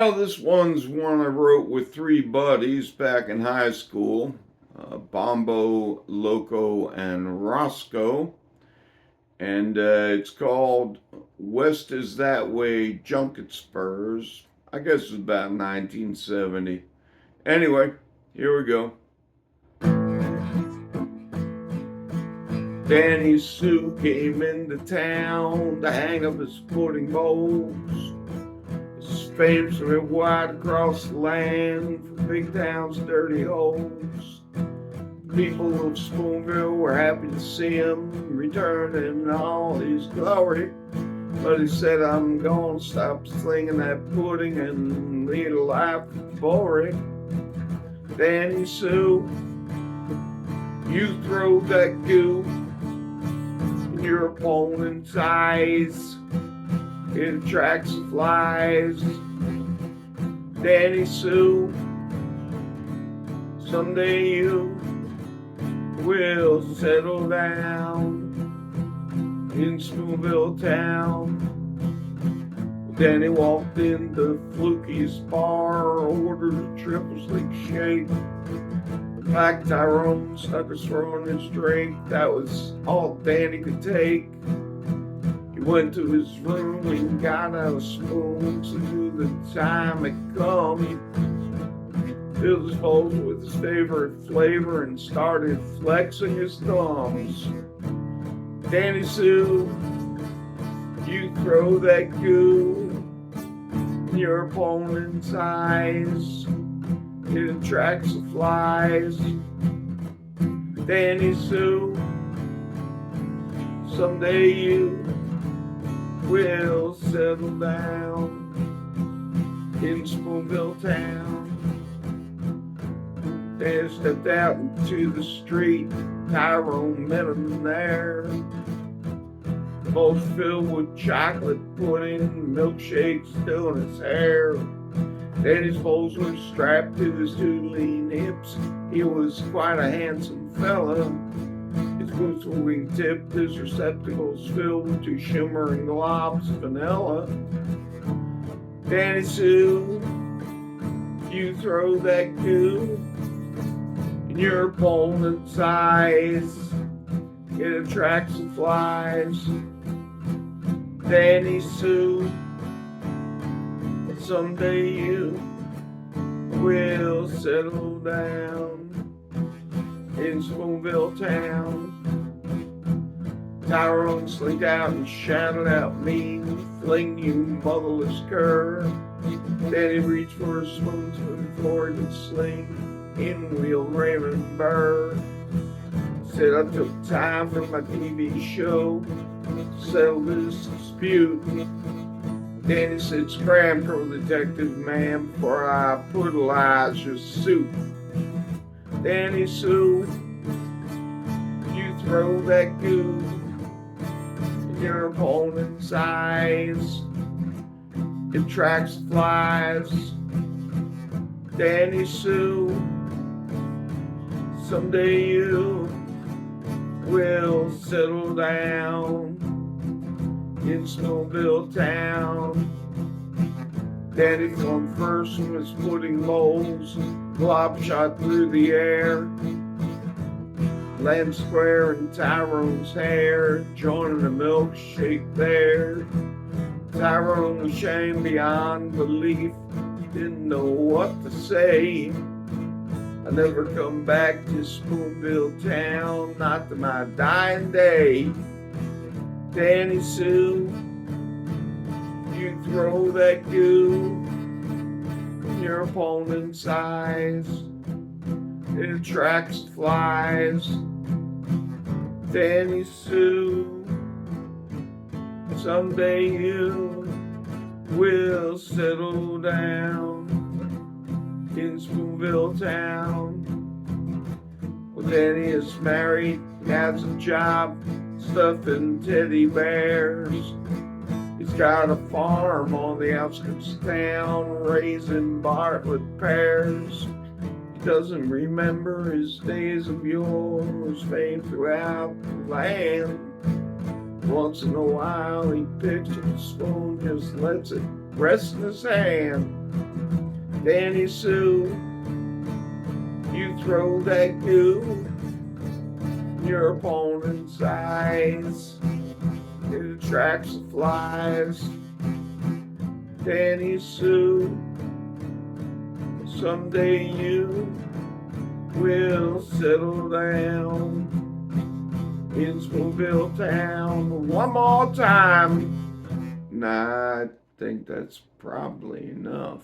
Well, this one's one I wrote with three buddies back in high school, Bombo, Loco, and Roscoe. And it's called West is That Way, Junket Spurs. I guess it's about 1970. Anyway, here we go. Danny Sue came into town to hang up his pudding bowls. His fame's went wide across the land for big town's dirty holes. People of Spoonville were happy to see him return in all his glory. But he said, I'm gonna stop slinging that pudding and lead a life boring. Danny Sue, you throw that goo in your opponent's eyes. It attracts the flies. Danny Sue, someday you will settle down in Spoonville town. Danny walked into Fluky's bar, ordered a triple sleek shake. Black Tyrone stuck his throat in his drink. That was all Danny could take. He went to his room and got out a spoon. So knew the time had come. He filled his bowls with his favorite flavor and started flexing his thumbs. Danny Sue, you throw that goo in your opponent's eyes. It attracts the flies. Danny Sue, someday you will settle down in Spoonville town. Danny stepped out into the street. Tyrone met him there. The bowl's filled with chocolate pudding, milkshakes still in his hair. Danny's bowls were strapped to his two lean hips. He was quite a handsome fella. His boots were wing-tipped, his receptacles filled with two shimmering globs of vanilla. Danny Sue, you throw that goo in your opponent's eyes. It attracts the flies. Danny Sue, someday you will settle down in Spoonville town. Tyrone slinked out and shouted out mean, fling you motherless cur. Danny reached for his spoons before he could sling in-wheel Raymond Burr. Said I took time from my TV show to settle this dispute. Danny said, scram, pro detective man, before I brutalize your suit. Danny Sue, you throw that goo in your opponent's eyes. It attracts flies. Danny Sue, someday you will settle down in Spoonville town. Danny flung first from his pudding bowls, glob shot through the air. Land square in Tyrone's hair, joining a milkshake there. Tyrone was shamed beyond belief, didn't know what to say. I never come back to Spoonville town, not to my dying day. Danny Sue, you throw that goo in your opponent's eyes. It attracts flies. Danny Sue, someday you will settle down in Spoonville town. Well, Danny is married, he has a job, stuffing teddy bears. He's got a farm on the outskirts of town, raising Bartlett pears. He doesn't remember his days of yore, his fame throughout the land. Once in a while he picks up a spoon, just lets it rest in his hand. Danny Sue, you throw that goo in your opponent's eyes. It attracts the flies. Danny Sue, someday you will settle down in Spoonville town. One more time. Nah, I think that's probably enough.